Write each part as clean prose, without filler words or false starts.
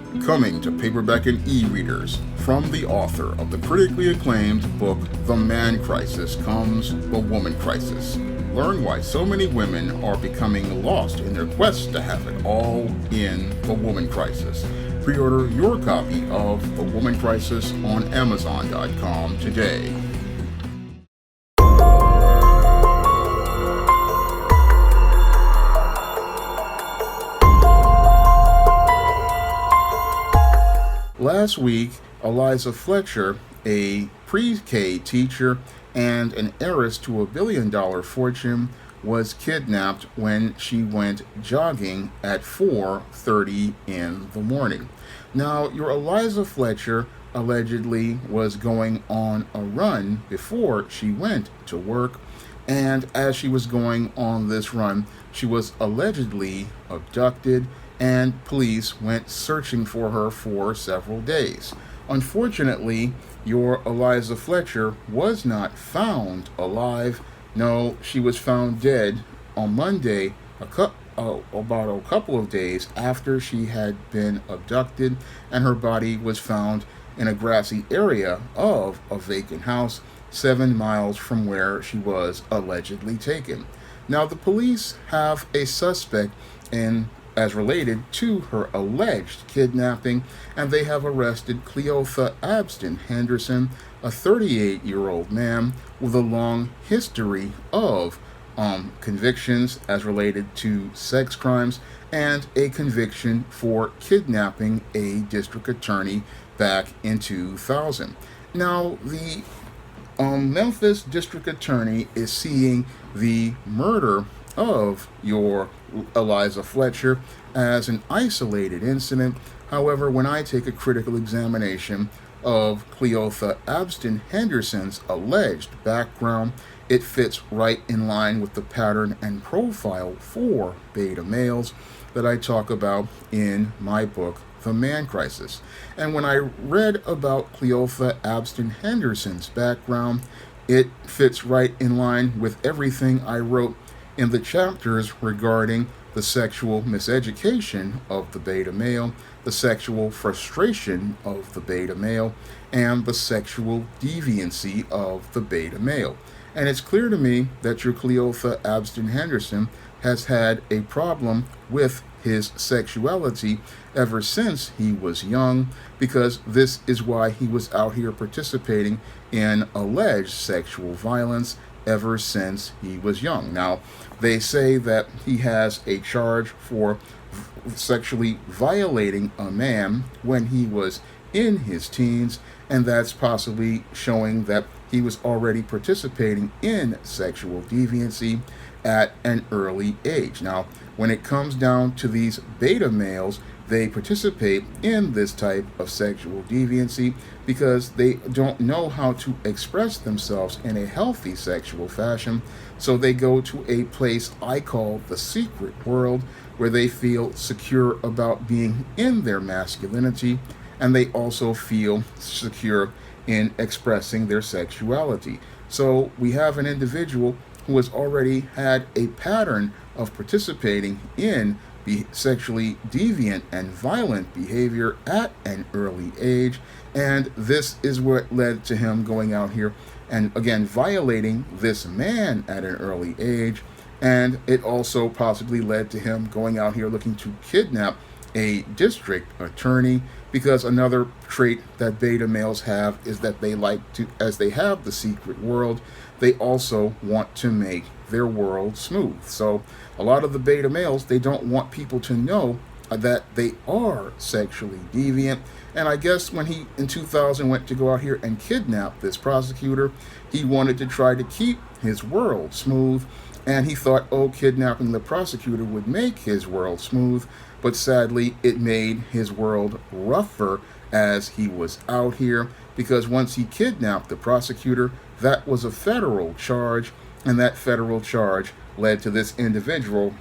Coming to paperback and e-readers, from the author of the critically acclaimed book The Man Crisis comes The Woman Crisis. Learn why so many women are becoming lost in their quest to have it all in The Woman Crisis. Pre-order your copy of The Woman Crisis on Amazon.com today. Last week, Eliza Fletcher, a pre-K teacher and an heiress to a billion-dollar fortune, was kidnapped when she went jogging at 4:30 in the morning. Now, your Eliza Fletcher allegedly was going on a run before she went to work, and as she was going on this run, she was allegedly abducted, and police went searching for her for several days. Unfortunately, your Eliza Fletcher was not found alive. No, she was found dead on Monday, about a couple of days after she had been abducted, and her body was found in a grassy area of a vacant house 7 miles from where she was allegedly taken. Now, the police have a suspect as related to her alleged kidnapping, and they have arrested Cleotha Abston Henderson, a 38-year-old man with a long history of convictions as related to sex crimes and a conviction for kidnapping a district attorney back in 2000. Now, the Memphis district attorney is seeing the murder of your Eliza Fletcher as an isolated incident. However, when I take a critical examination of Cleotha Abston Henderson's alleged background, it fits right in line with the pattern and profile for beta males that I talk about in my book, The Man Crisis. And when I read about Cleotha Abston Henderson's background, it fits right in line with everything I wrote in the chapters regarding the sexual miseducation of the beta male, the sexual frustration of the beta male, and the sexual deviancy of the beta male. And it's clear to me that your Cleotha Abston Henderson has had a problem with his sexuality ever since he was young, because this is why he was out here participating in alleged sexual violence ever since he was young. Now, they say that he has a charge for sexually violating a man when he was in his teens, and that's possibly showing that he was already participating in sexual deviancy at an early age. Now, when it comes down to these beta males, they participate in this type of sexual deviancy because they don't know how to express themselves in a healthy sexual fashion. So they go to a place I call the secret world, where they feel secure about being in their masculinity, and they also feel secure in expressing their sexuality. So we have an individual who has already had a pattern of participating in sexually deviant and violent behavior at an early age, and this is what led to him going out here and again violating this man at an early age, and it also possibly led to him going out here looking to kidnap a district attorney, because another trait that beta males have is that they like to, as they have the secret world, they also want to make their world smooth. So a lot of the beta males, they don't want people to know that they are sexually deviant. And I guess when he in 2000 went to go out here and kidnap this prosecutor, he wanted to try to keep his world smooth, and he thought, oh, kidnapping the prosecutor would make his world smooth, but sadly it made his world rougher as he was out here, because once he kidnapped the prosecutor, that was a federal charge, and that federal charge led to this individual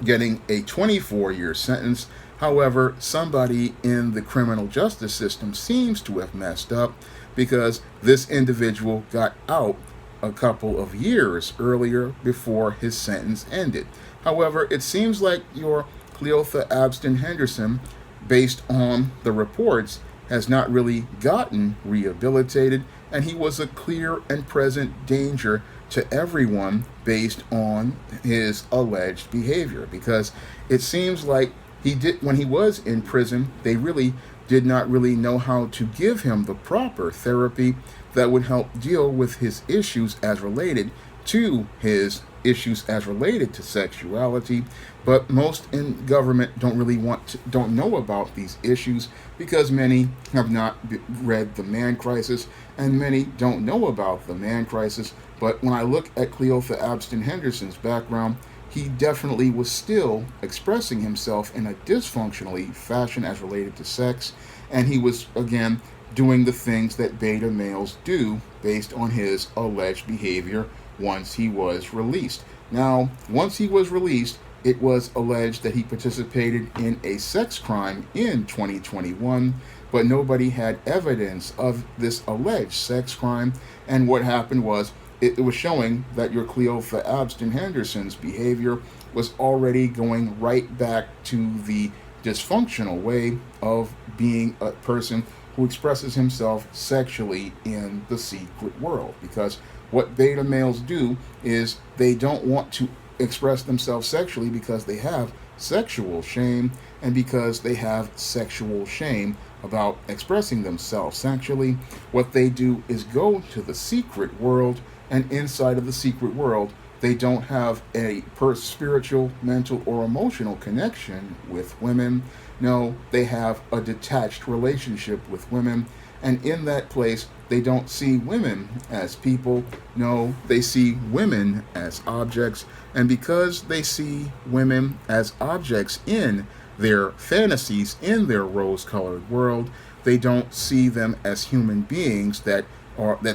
getting a 24-year sentence. However, somebody in the criminal justice system seems to have messed up, because this individual got out a couple of years earlier before his sentence ended. However, it seems like your Cleotha Abston Henderson based on the reports, has not really gotten rehabilitated, and he was a clear and present danger to everyone based on his alleged behavior. Because it seems like he did, when he was in prison, they really did not really know how to give him the proper therapy that would help deal with his issues as related to his issues as related to sexuality. But most in government don't know about these issues because many have not read The Man Crisis, and many don't know about The Man Crisis. But when I look at Cleotha Abston Henderson's background, he definitely was still expressing himself in a dysfunctionally fashion as related to sex, and he was again doing the things that beta males do based on his alleged behavior once he was released. Now, once he was released, it was alleged that he participated in a sex crime in 2021, but nobody had evidence of this alleged sex crime. And what happened was it was showing that your Cleotha Abston Henderson's behavior was already going right back to the dysfunctional way of being a person who expresses himself sexually in the secret world. Because what beta males do is they don't want to express themselves sexually because they have sexual shame, and because they have sexual shame about expressing themselves sexually, what they do is go to the secret world, and inside of the secret world, they don't have a spiritual, mental, or emotional connection with women. No, they have a detached relationship with women. And in that place, they don't see women as people. No, they see women as objects. And because they see women as objects in their fantasies, in their rose-colored world, they don't see them as human beings that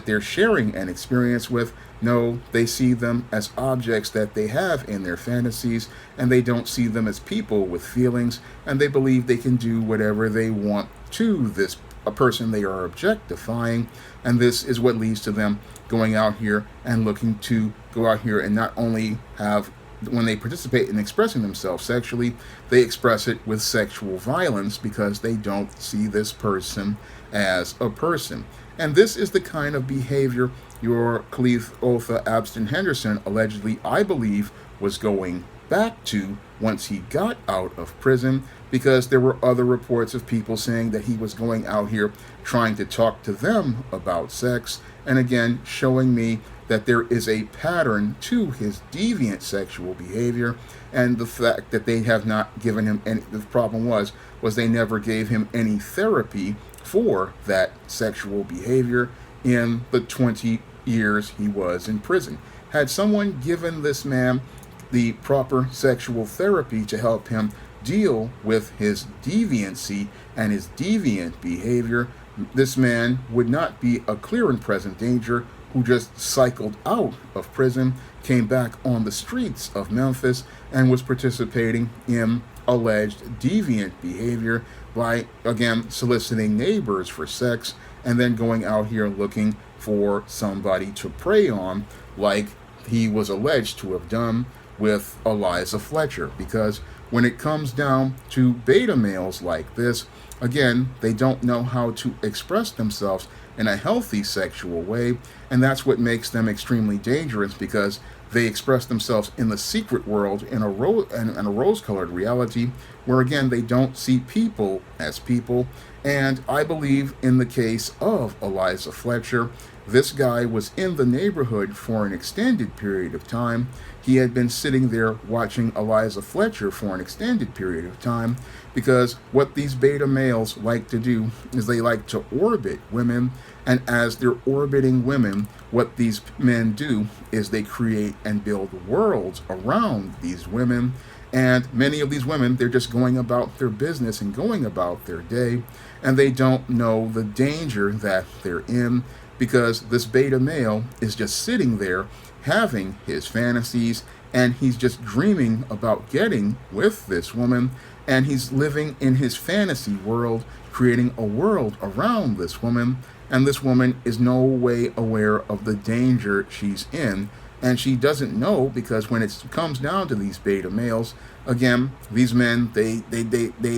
they're sharing an experience with. No, they see them as objects that they have in their fantasies, and they don't see them as people with feelings, and they believe they can do whatever they want to this a person they are objectifying. And this is what leads to them going out here and looking to go out here and not only have, when they participate in expressing themselves sexually, they express it with sexual violence because they don't see this person as a person. And this is the kind of behavior your Cleotha Abston Henderson allegedly, I believe, was going back to once he got out of prison, because there were other reports of people saying that he was going out here trying to talk to them about sex, and again showing me that there is a pattern to his deviant sexual behavior. And the fact that they have not given him any, the problem was they never gave him any therapy for that sexual behavior in the 20 years he was in prison. Had someone given this man the proper sexual therapy to help him deal with his deviancy and his deviant behavior, this man would not be a clear and present danger who just cycled out of prison, came back on the streets of Memphis, and was participating in alleged deviant behavior by, again, soliciting neighbors for sex, and then going out here looking for somebody to prey on, like he was alleged to have done with Eliza Fletcher. Because when it comes down to beta males like this, again, they don't know how to express themselves in a healthy sexual way, and that's what makes them extremely dangerous, because they express themselves in the secret world in a rose-colored reality, where again they don't see people as people. And I believe in the case of Eliza Fletcher, this guy was in the neighborhood for an extended period of time. He had been sitting there watching Eliza Fletcher for an extended period of time, because what these beta males like to do is they like to orbit women, and as they're orbiting women, what these men do is they create and build worlds around these women. And many of these women, they're just going about their business and going about their day, and they don't know the danger that they're in, because this beta male is just sitting there having his fantasies, and he's just dreaming about getting with this woman, and he's living in his fantasy world, creating a world around this woman, and this woman is no way aware of the danger she's in. and she doesn't know, because when it comes down to these beta males, again, these men, they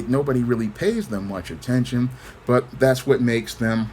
nobody really pays them much attention, but that's what makes them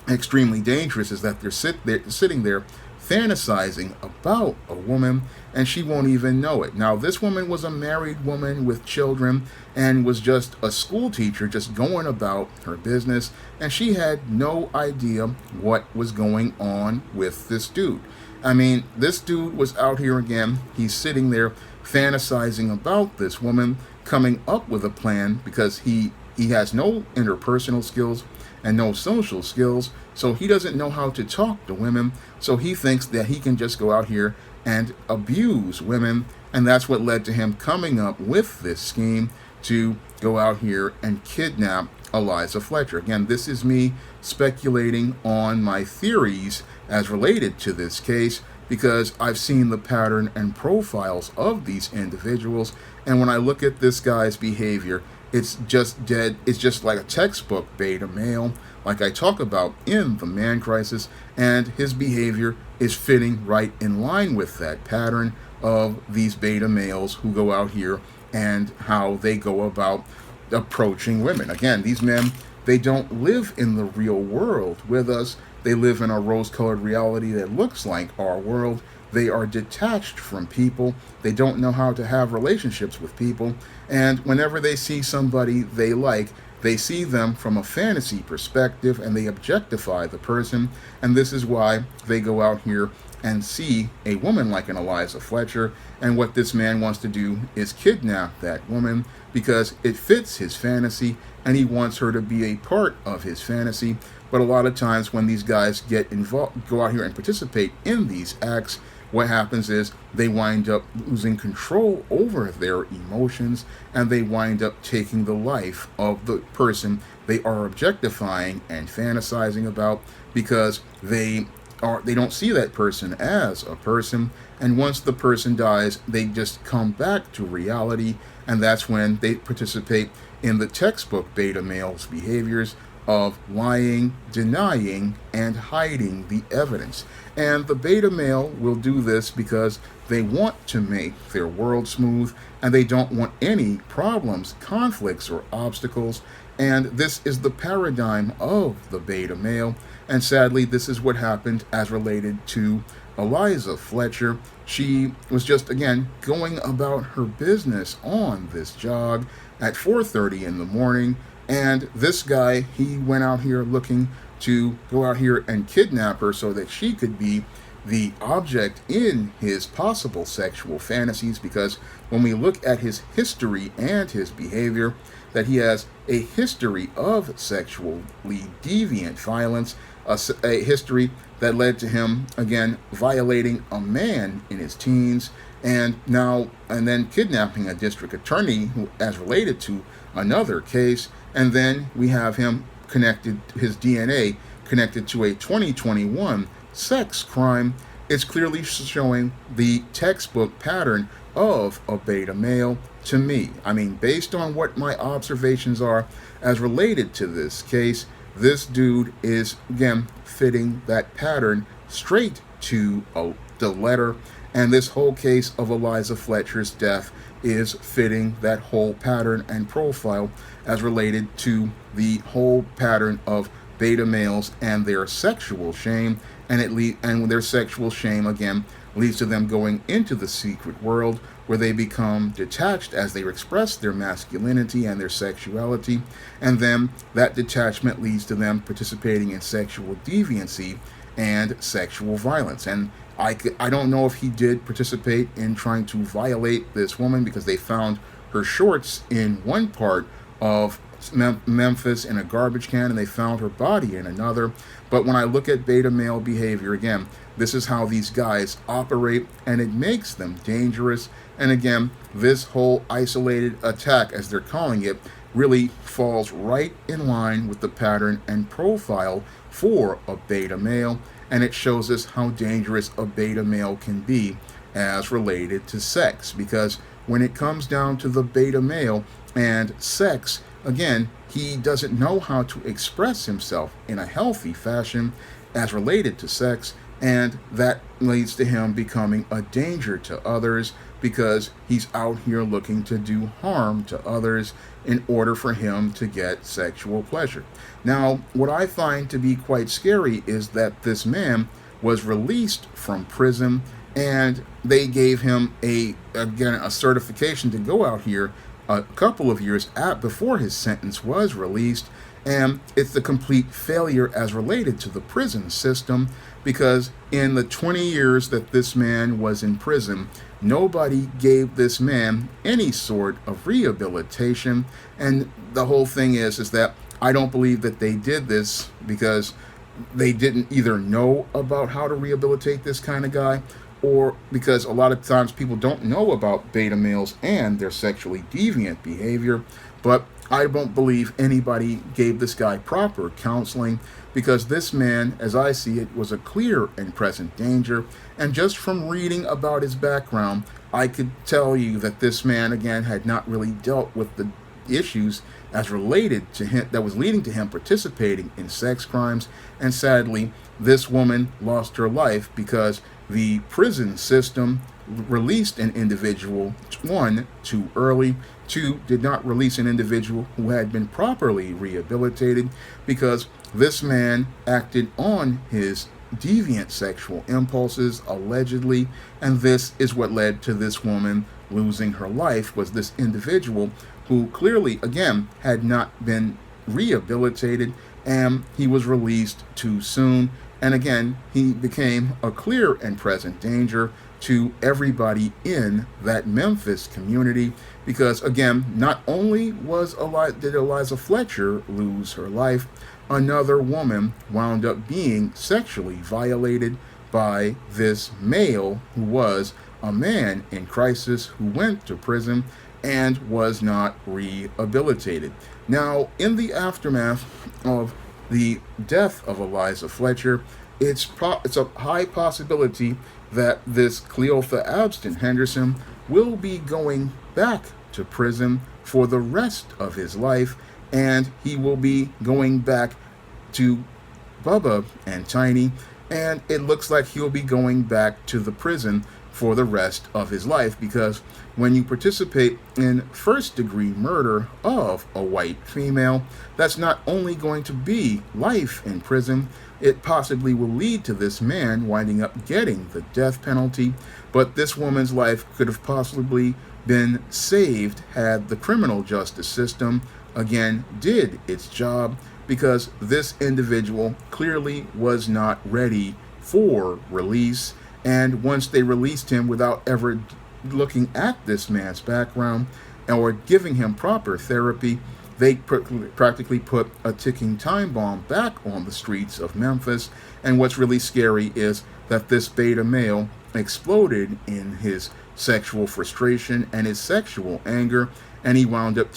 extremely dangerous, is that they're sitting there fantasizing about a woman, and she won't even know it. Now, this woman was a married woman with children and was just a school teacher, just going about her business, and she had no idea what was going on with this dude. I mean, this dude was out here again. He's sitting there fantasizing about this woman, coming up with a plan, because he has no interpersonal skills and no social skills, so he doesn't know how to talk to women, so he thinks that he can just go out here and abuse women, and that's what led to him coming up with this scheme to go out here and kidnap Eliza Fletcher. Again, this is me speculating on my theories as related to this case, because I've seen the pattern and profiles of these individuals, and when I look at this guy's behavior, it's just dead. It's just like a textbook beta male, like I talk about in The Man Crisis, and his behavior is fitting right in line with that pattern of these beta males who go out here and how they go about approaching women. Again, these men, they don't live in the real world with us. They live in a rose-colored reality that looks like our world. They are detached from people. They don't know how to have relationships with people. And whenever they see somebody they like, they see them from a fantasy perspective, and they objectify the person. And this is why they go out here and see a woman like an Eliza Fletcher. And what this man wants to do is kidnap that woman, because it fits his fantasy, and he wants her to be a part of his fantasy. But a lot of times when these guys get involved, go out here and participate in these acts, what happens is they wind up losing control over their emotions, and they wind up taking the life of the person they are objectifying and fantasizing about, because they don't see that person as a person. And once the person dies, they just come back to reality, and that's when they participate in the textbook beta male's behaviors of lying, denying, and hiding the evidence. And the beta male will do this because they want to make their world smooth, and they don't want any problems, conflicts, or obstacles. And this is the paradigm of the beta male. And sadly, this is what happened as related to Eliza Fletcher. She was just, again, going about her business on this jog at 4:30 in the morning. And this guy, he went out here looking to go out here and kidnap her so that she could be the object in his possible sexual fantasies, because when we look at his history and his behavior, that he has a history of sexually deviant violence, a history that led to him, again, violating a man in his teens, and then kidnapping a district attorney who, as related to another case. And then we have him connected, his DNA connected to a 2021 sex crime. It's clearly showing the textbook pattern of a beta male to me. I mean, based on what my observations are as related to this case, this dude is, again, fitting that pattern straight to the letter. And this whole case of Eliza Fletcher's death is fitting that whole pattern and profile as related to the whole pattern of beta males and their sexual shame. And their sexual shame, again, leads to them going into the secret world, where they become detached as they express their masculinity and their sexuality. And then that detachment leads to them participating in sexual deviancy and sexual violence. And I don't know if he did participate in trying to violate this woman, because they found her shorts in one part of Memphis in a garbage can, and they found her body in another. But when I look at beta male behavior, again, this is how these guys operate, and it makes them dangerous. And again, this whole isolated attack, as they're calling it, really falls right in line with the pattern and profile for a beta male. And it shows us how dangerous a beta male can be as related to sex. Because when it comes down to the beta male and sex, again, he doesn't know how to express himself in a healthy fashion as related to sex. and that leads to him becoming a danger to others because he's out here looking to do harm to others in order for him to get sexual pleasure. Now, what I find to be quite scary is that this man was released from prison, and they gave him a certification to go out here a couple of years before his sentence was released. And it's the complete failure as related to the prison system, because in the 20 years that this man was in prison, nobody gave this man any sort of rehabilitation. And the whole thing is that I don't believe that they did this because they didn't either know about how to rehabilitate this kind of guy, or because a lot of times people don't know about beta males and their sexually deviant behavior. But I don't believe anybody gave this guy proper counseling, because this man, as I see it, was a clear and present danger. And just from reading about his background, I could tell you that this man, again, had not really dealt with the issues as related to him that was leading to him participating in sex crimes. And sadly, this woman lost her life because the prison system released an individual, one, too early, two, did not release an individual who had been properly rehabilitated, because this man acted on his deviant sexual impulses, allegedly, and this is what led to this woman losing her life, was this individual who clearly, again, had not been rehabilitated, and he was released too soon. And again, he became a clear and present danger to everybody in that Memphis community, because again, not only did Eliza Fletcher lose her life, another woman wound up being sexually violated by this male who was a man in crisis who went to prison and was not rehabilitated. Now, in the aftermath of the death of Eliza Fletcher, it's a high possibility that this Cleotha Abston Henderson will be going back to prison for the rest of his life, and he will be going back to Bubba and Tiny, and it looks like he'll be going back to the prison for the rest of his life, because when you participate in first-degree murder of a white female, that's not only going to be life in prison, it possibly will lead to this man winding up getting the death penalty, but this woman's life could have possibly been saved had the criminal justice system, again, did its job, because this individual clearly was not ready for release. And once they released him without ever looking at this man's background or giving him proper therapy, they practically put a ticking time bomb back on the streets of Memphis. And what's really scary is that this beta male exploded in his sexual frustration and his sexual anger, and he wound up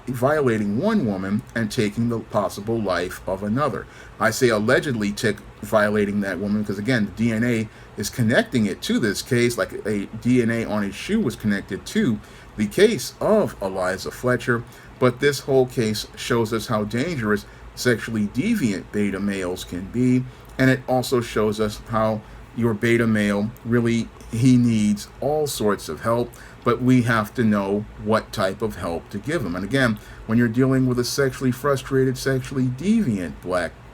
violating one woman and taking the possible life of another. I say allegedly violating that woman because, again, the DNA is connecting it to this case, like a DNA on his shoe was connected to the case of Eliza Fletcher. But this whole case shows us how dangerous sexually deviant beta males can be, and it also shows us how your beta male really, he needs all sorts of help, but we have to know what type of help to give him. And again, when you're dealing with a sexually frustrated, sexually deviant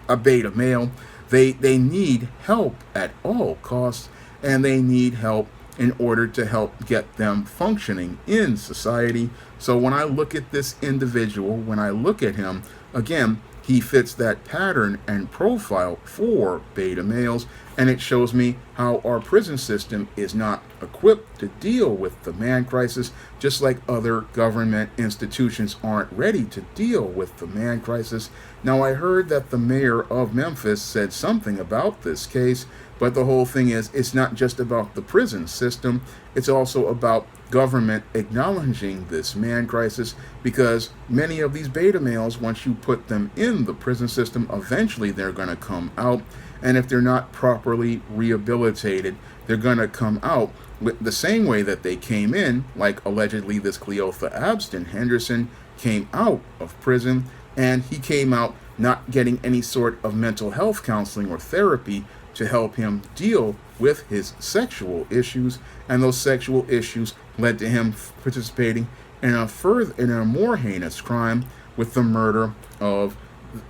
a beta male, they need help at all costs, and they need help in order to help get them functioning in society. So when I look at this individual, when I look at him, again, he fits that pattern and profile for beta males, and it shows me how our prison system is not equipped to deal with the man crisis, just like other government institutions aren't ready to deal with the man crisis. Now, I heard that the mayor of Memphis said something about this case, but the whole thing is, it's not just about the prison system, it's also about government acknowledging this man crisis, because many of these beta males, once you put them in the prison system, eventually they're going to come out, and if they're not properly rehabilitated, they're going to come out with the same way that they came in, like allegedly this Cleotha Abston Henderson came out of prison, and he came out not getting any sort of mental health counseling or therapy to help him deal with his sexual issues, and those sexual issues led to him participating in a more heinous crime with the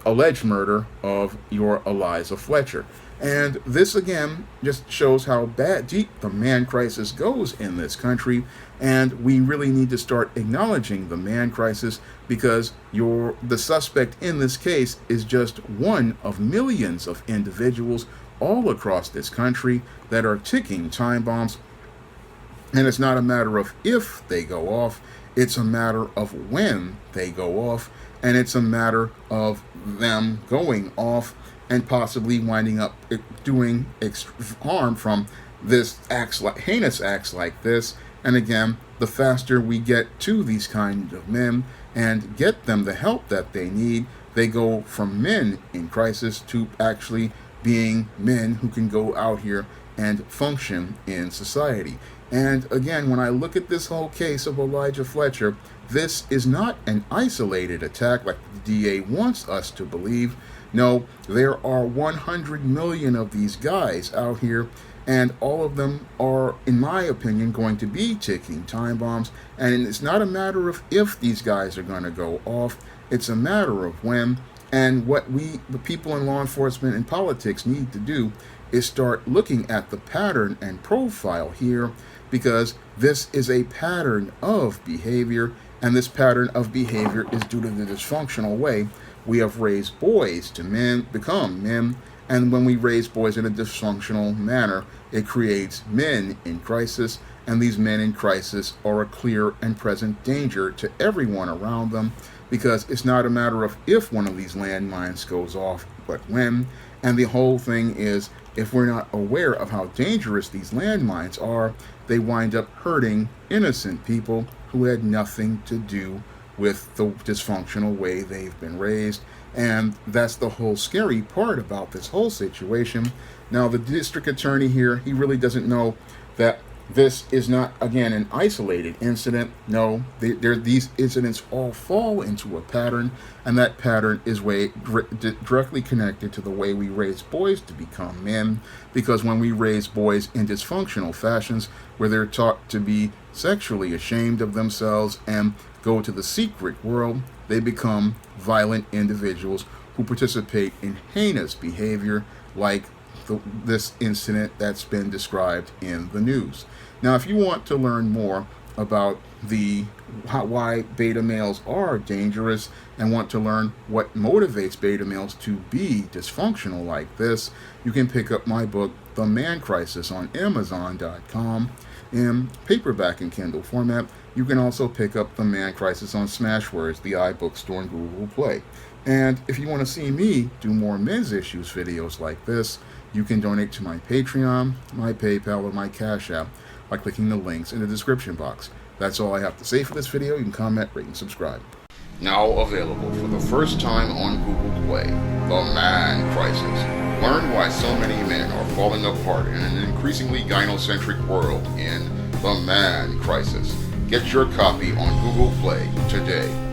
alleged murder of your Eliza Fletcher. And this again just shows how deep the man crisis goes in this country, and we really need to start acknowledging the man crisis, because the suspect in this case is just one of millions of individuals all across this country that are ticking time bombs. And it's not a matter of if they go off, it's a matter of when they go off, and it's a matter of them going off and possibly winding up doing harm from heinous acts like this. And again, the faster we get to these kinds of men and get them the help that they need, they go from men in crisis to actually being men who can go out here and function in society. And again, when I look at this whole case of Eliza Fletcher, this is not an isolated attack like the DA wants us to believe. No, there are 100 million of these guys out here, and all of them are, in my opinion, going to be ticking time bombs. And it's not a matter of if these guys are going to go off, it's a matter of when. And what the people in law enforcement and politics need to do is start looking at the pattern and profile here, because this is a pattern of behavior, and this pattern of behavior is due to the dysfunctional way we have raised boys to become men. And when we raise boys in a dysfunctional manner, it creates men in crisis, and these men in crisis are a clear and present danger to everyone around them, because it's not a matter of if one of these landmines goes off, but when. And the whole thing is, if we're not aware of how dangerous these landmines are, they wind up hurting innocent people who had nothing to do with the dysfunctional way they've been raised. And that's the whole scary part about this whole situation. Now, the district attorney here, he really doesn't know that this is not, again, an isolated incident. No, these incidents all fall into a pattern, and that pattern is directly connected to the way we raise boys to become men. Because when we raise boys in dysfunctional fashions, where they're taught to be sexually ashamed of themselves and go to the secret world, they become violent individuals who participate in heinous behavior like this incident that's been described in the news. Now, if you want to learn more about why beta males are dangerous and want to learn what motivates beta males to be dysfunctional like this, you can pick up my book, The Man Crisis, on Amazon.com in paperback and Kindle format. You can also pick up The Man Crisis on Smashwords, the iBookstore, and Google Play. And if you want to see me do more men's issues videos like this, you can donate to my Patreon, my PayPal, or my Cash App by clicking the links in the description box. That's all I have to say for this video. You can comment, rate, and subscribe. Now available for the first time on Google Play, The Man Crisis. Learn why so many men are falling apart in an increasingly gynocentric world in The Man Crisis. Get your copy on Google Play today.